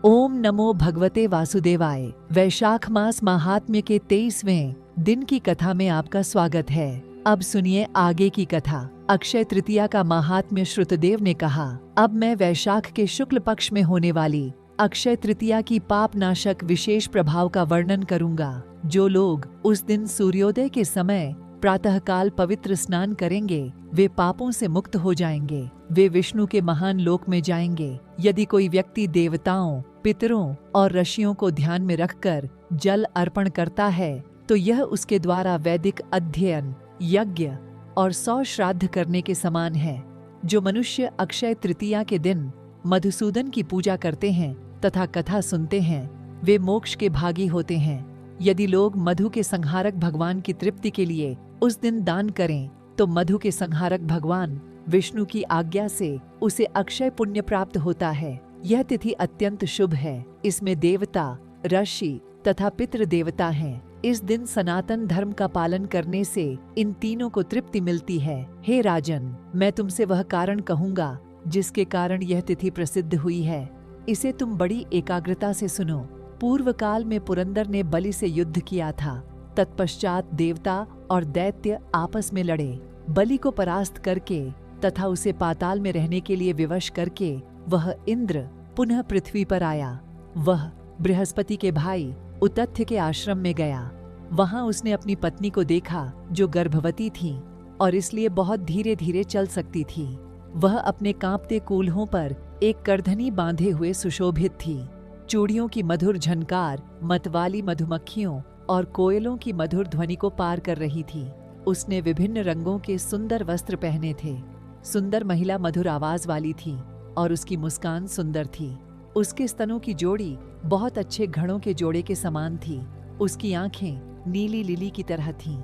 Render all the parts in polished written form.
ओम नमो भगवते वासुदेवाय। वैशाख मास महात्म्य के 23वें दिन की कथा में आपका स्वागत है। अब सुनिए आगे की कथा। अक्षय तृतीया का महात्म्य। श्रुतदेव ने कहा, अब मैं वैशाख के शुक्ल पक्ष में होने वाली अक्षय तृतीया की पाप नाशक विशेष प्रभाव का वर्णन करूंगा। जो लोग उस दिन सूर्योदय के समय प्रातःकाल पवित्र स्नान करेंगे वे पापों से मुक्त हो जाएंगे, वे विष्णु के महान लोक में जाएंगे। यदि कोई व्यक्ति देवताओं, पितरों और ऋषियों को ध्यान में रखकर जल अर्पण करता है तो यह उसके द्वारा वैदिक अध्ययन, यज्ञ और 100 श्राद्ध करने के समान है। जो मनुष्य अक्षय तृतीया के दिन मधुसूदन की पूजा करते हैं तथा कथा सुनते हैं वे मोक्ष के भागी होते हैं। यदि लोग मधु के संहारक भगवान की तृप्ति के लिए उस दिन दान करें तो मधु के संहारक भगवान विष्णु की आज्ञा से उसे अक्षय पुण्य प्राप्त होता है। यह तिथि अत्यंत शुभ है। इसमें देवता, ऋषि तथा पितृ देवता हैं। इस दिन सनातन धर्म का पालन करने से इन तीनों को तृप्ति मिलती है। हे राजन, मैं तुमसे वह कारण कहूंगा जिसके कारण यह तिथि प्रसिद्ध हुई है। इसे तुम बड़ी एकाग्रता से सुनो। पूर्व काल में पुरंदर ने बलि से युद्ध किया था। तत्पश्चात देवता और दैत्य आपस में लड़े। बलि को परास्त करके तथा उसे पाताल में रहने के लिए विवश करके वह इंद्र पुनः पृथ्वी पर आया। वह बृहस्पति के भाई उतथ्य के आश्रम में गया। वहां उसने अपनी पत्नी को देखा जो गर्भवती थी और इसलिए बहुत धीरे धीरे चल सकती थी। वह अपने कांपते कूल्हों पर एक करधनी बांधे हुए सुशोभित थी। चूड़ियों की मधुर झनकार मतवाली मधुमक्खियों और कोयलों की मधुर ध्वनि को पार कर रही थी। उसने विभिन्न रंगों के सुंदर वस्त्र पहने थे। सुंदर महिला मधुर आवाज वाली थी और उसकी मुस्कान सुंदर थी। उसके स्तनों की जोड़ी बहुत अच्छे घड़ों के जोड़े के समान थी। उसकी आंखें नीली लिली की तरह थीं।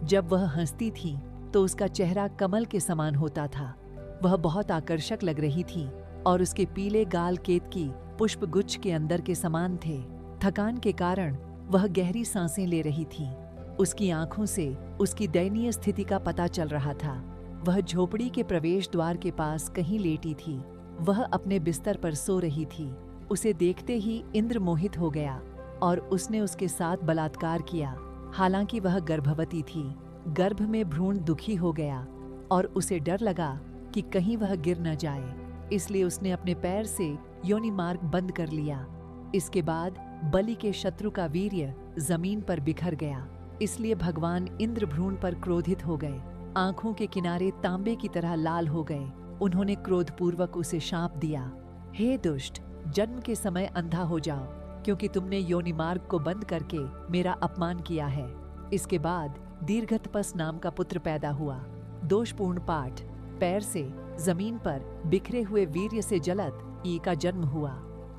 जब वह हंसती थी तो उसका चेहरा कमल के समान होता था। वह बहुत आकर्षक लग रही थी और उसके पीले गाल केतकी पुष्प गुच्छ के अंदर के समान थे। थकान के कारण वह गहरी सांसें ले रही थी। उसकी आंखों से उसकी दयनीय स्थिति का पता चल रहा था। वह झोपड़ी के प्रवेश द्वार के पास कहीं लेटी थी। वह अपने बिस्तर पर सो रही थी। उसे देखते ही इंद्र मोहित हो गया और उसने उसके साथ बलात्कार किया। हालांकि वह गर्भवती थी। गर्भ में भ्रूण दुखी हो गया और उसे डर लगा कि कहीं वह गिर न जाए, इसलिए उसने अपने पैर से योनि मार्ग बंद कर लिया। इसके बाद बलि के शत्रु का वीर्य जमीन पर बिखर गया, इसलिए भगवान इंद्र भ्रूण पर क्रोधित हो गए। आंखों के किनारे तांबे की तरह लाल हो गए। उन्होंने क्रोधपूर्वक उसे शाप दिया, हे दुष्ट, जन्म के समय अंधा हो जाओ, क्योंकि तुमने योनि मार्ग को बंद करके मेरा अपमान किया है। इसके बाद दीर्घतपस नाम का पुत्र पैदा हुआ। दोषपूर्ण पाठ। पैर से जमीन पर बिखरे हुए वीर्य से जलत ई का जन्म हुआ।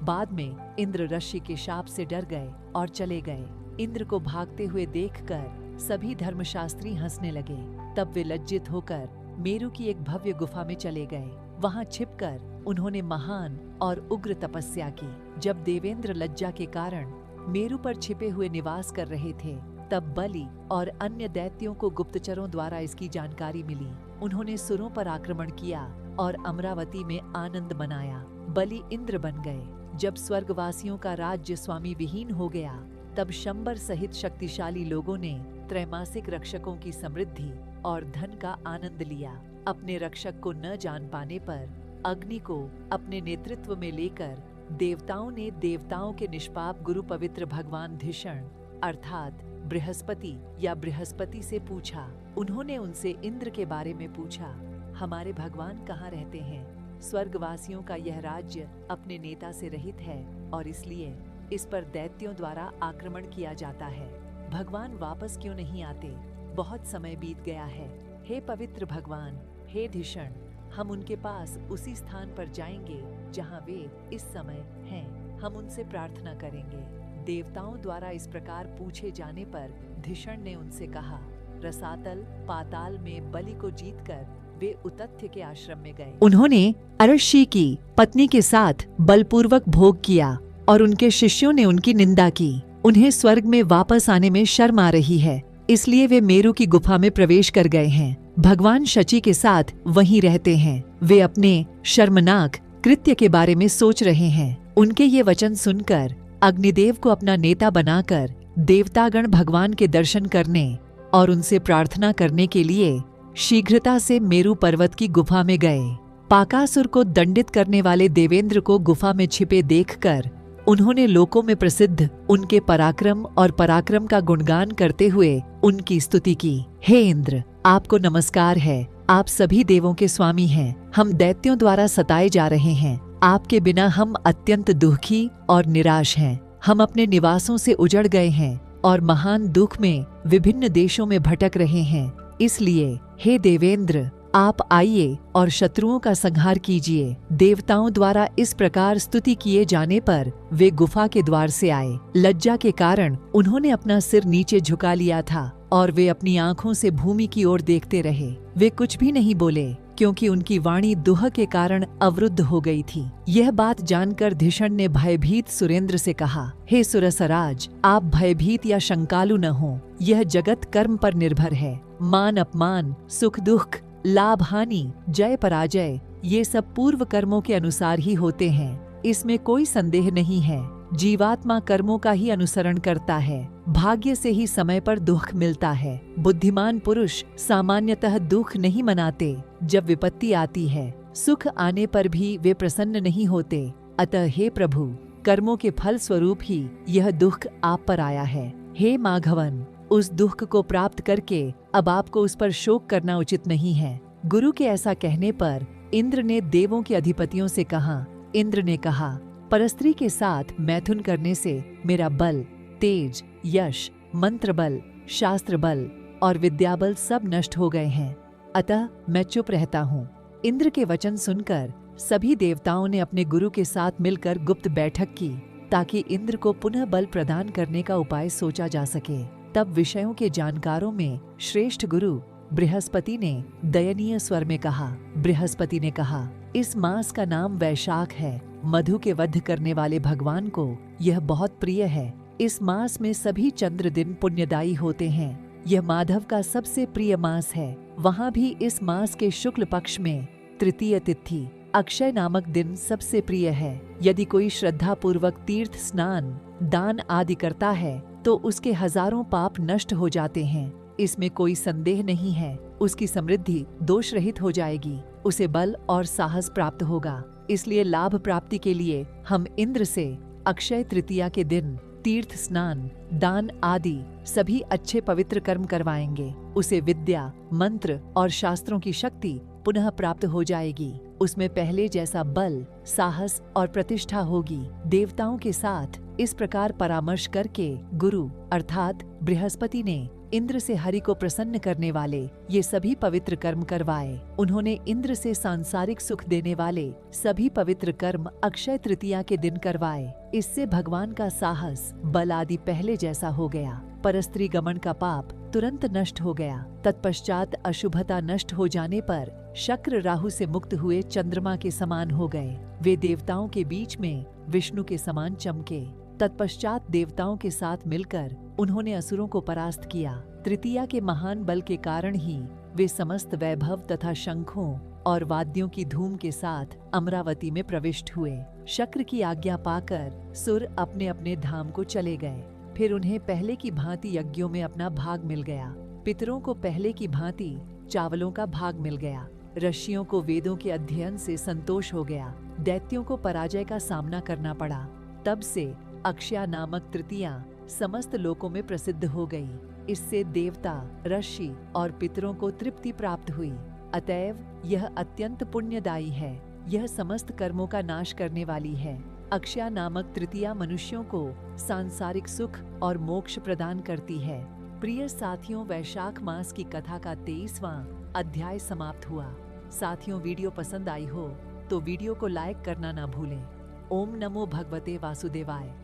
बाद में इंद्र ऋषि के शाप से डर गए और चले गए। इंद्र को भागते हुए देखकर सभी धर्मशास्त्री हंसने लगे। तब वे लज्जित होकर मेरु की एक भव्य गुफा में चले गए। वहां छिपकर उन्होंने महान और उग्र तपस्या की। जब देवेंद्र लज्जा के कारण मेरु पर छिपे हुए निवास कर रहे थे तब बलि और अन्य दैत्यों को गुप्तचरों द्वारा इसकी जानकारी मिली। उन्होंने सुरों पर आक्रमण किया और अमरावती में आनंद मनाया। बलि इंद्र बन गए। जब स्वर्गवासियों का राज्य स्वामी विहीन हो गया तब शंबर सहित शक्तिशाली लोगों ने त्रैमासिक रक्षकों की समृद्धि और धन का आनंद लिया। अपने रक्षक को न जान पाने पर अग्नि को अपने नेतृत्व में लेकर देवताओं ने देवताओं के निष्पाप गुरु पवित्र भगवान धिषण अर्थात बृहस्पति या बृहस्पति से पूछा। उन्होंने उनसे इंद्र के बारे में पूछा, हमारे भगवान कहाँ रहते हैं? स्वर्गवासियों का यह राज्य अपने नेता से रहित है और इसलिए इस पर दैत्यों द्वारा आक्रमण किया जाता है। भगवान वापस क्यों नहीं आते? बहुत समय बीत गया है। हे पवित्र भगवान, हे धिषण, हम उनके पास उसी स्थान पर जाएंगे जहाँ वे इस समय हैं। हम उनसे प्रार्थना करेंगे। देवताओं द्वारा इस प्रकार पूछे जाने पर धिषण ने उनसे कहा, रसातल पाताल में बलि को जीतकर वे उतथ्य के आश्रम में गए। उन्होंने अरशी की पत्नी के साथ बलपूर्वक भोग किया और उनके शिष्यों ने उनकी निंदा की। उन्हें स्वर्ग में वापस आने में शर्म आ रही है, इसलिए वे मेरु की गुफा में प्रवेश कर गए हैं। भगवान शची के साथ वहीं रहते हैं। वे अपने शर्मनाक कृत्य के बारे में सोच रहे हैं। उनके ये वचन सुनकर अग्निदेव को अपना नेता बनाकर देवतागण भगवान के दर्शन करने और उनसे प्रार्थना करने के लिए शीघ्रता से मेरु पर्वत की गुफा में गए। पाकासुर को दंडित करने वाले देवेंद्र को गुफा में छिपे देखकर उन्होंने लोकों में प्रसिद्ध उनके पराक्रम और पराक्रम का गुणगान करते हुए उनकी स्तुति की। हे इंद्र, आपको नमस्कार है। आप सभी देवों के स्वामी हैं। हम दैत्यों द्वारा सताए जा रहे हैं। आपके बिना हम अत्यंत दुखी और निराश हैं। हम अपने निवासों से उजड़ गए हैं और महान दुख में विभिन्न देशों में भटक रहे हैं। इसलिए हे देवेंद्र, आप आइए और शत्रुओं का संहार कीजिए। देवताओं द्वारा इस प्रकार स्तुति किए जाने पर वे गुफा के द्वार से आए। लज्जा के कारण उन्होंने अपना सिर नीचे झुका लिया था और वे अपनी आंखों से भूमि की ओर देखते रहे। वे कुछ भी नहीं बोले क्योंकि उनकी वाणी दुह के कारण अवरुद्ध हो गई थी। यह बात जानकर धिषण ने भयभीत सुरेंद्र से कहा, हे सुरसराज, आप भयभीत या शंकालु न हो। यह जगत कर्म पर निर्भर है। मान अपमान, सुख दुख, लाभ हानि, जय पराजय, ये सब पूर्व कर्मों के अनुसार ही होते हैं। इसमें कोई संदेह नहीं है। जीवात्मा कर्मों का ही अनुसरण करता है। भाग्य से ही समय पर दुख मिलता है। बुद्धिमान पुरुष सामान्यतः दुख नहीं मनाते। जब विपत्ति आती है, सुख आने पर भी वे प्रसन्न नहीं होते। अतः हे प्रभु, कर्मों के फल स्वरूप ही यह दुख आप पर आया है। हे माघवन, उस दुख को प्राप्त करके अब आपको उस पर शोक करना उचित नहीं है। गुरु के ऐसा कहने पर इंद्र ने देवों के अधिपतियों से कहा। इंद्र ने कहा, परस्त्री के साथ मैथुन करने से मेरा बल, तेज, यश, मंत्र बल, शास्त्र बल और विद्या बल सब नष्ट हो गए हैं। अतः मैं चुप रहता हूँ। इंद्र के वचन सुनकर सभी देवताओं ने अपने गुरु के साथ मिलकर गुप्त बैठक की ताकि इंद्र को पुनः बल प्रदान करने का उपाय सोचा जा सके। तब विषयों के जानकारों में श्रेष्ठ गुरु बृहस्पति ने दयनीय स्वर में कहा। बृहस्पति ने कहा, इस मास का नाम वैशाख है। मधु के वध करने वाले भगवान को यह बहुत प्रिय है। इस मास में सभी चंद्र दिन पुण्यदायी होते हैं। यह माधव का सबसे प्रिय मास है। वहाँ भी इस मास के शुक्ल पक्ष में तृतीय तिथि अक्षय नामक दिन सबसे प्रिय है। यदि कोई श्रद्धा पूर्वक तीर्थ स्नान, दान आदि करता है तो उसके हजारों पाप नष्ट हो जाते हैं। इसमें कोई संदेह नहीं है। उसकी समृद्धि दोष रहित हो जाएगी। उसे बल और साहस प्राप्त होगा। इसलिए लाभ प्राप्ति के लिए हम इंद्र से अक्षय तृतीया के दिन तीर्थ स्नान, दान आदि सभी अच्छे पवित्र कर्म करवाएंगे। उसे विद्या, मंत्र और शास्त्रों की शक्ति पुनः प्राप्त हो जाएगी। उसमें पहले जैसा बल, साहस और प्रतिष्ठा होगी। देवताओं के साथ इस प्रकार परामर्श करके गुरु अर्थात बृहस्पति ने इंद्र से हरि को प्रसन्न करने वाले ये सभी पवित्र कर्म करवाए। उन्होंने इंद्र से सांसारिक सुख देने वाले सभी पवित्र कर्म अक्षय तृतीया के दिन करवाए। इससे भगवान का साहस, बल आदि पहले जैसा हो गया। परस्त्री गमन का पाप तुरंत नष्ट हो गया। तत्पश्चात अशुभता नष्ट हो जाने पर शक्र राहु से मुक्त हुए चंद्रमा के समान हो गए। वे देवताओं के बीच में विष्णु के समान चमके। तत्पश्चात देवताओं के साथ मिलकर उन्होंने असुरों को परास्त किया। तृतीया के महान बल के कारण ही वे समस्त वैभव तथा शंखों और वाद्यों की धूम के साथ अमरावती में प्रविष्ट हुए। शक्र की आज्ञा पाकर सुर अपने अपने धाम को चले गए। फिर उन्हें पहले की भांति यज्ञों में अपना भाग मिल गया। पितरों को पहले की भांति चावलों का भाग मिल गया। ऋषियों को वेदों के अध्ययन से संतोष हो गया। दैत्यों को पराजय का सामना करना पड़ा। तब से अक्षया नामक तृतीया समस्त लोकों में प्रसिद्ध हो गई। इससे देवता, ऋषि और पितरों को तृप्ति प्राप्त हुई। अतएव यह अत्यंत पुण्यदायी है। यह समस्त कर्मों का नाश करने वाली है। अक्षया नामक तृतीया मनुष्यों को सांसारिक सुख और मोक्ष प्रदान करती है। प्रिय साथियों, वैशाख मास की कथा का 23वां अध्याय समाप्त हुआ। साथियों, वीडियो पसंद आई हो तो वीडियो को लाइक करना ना भूलें। ओम नमो भगवते वासुदेवाय।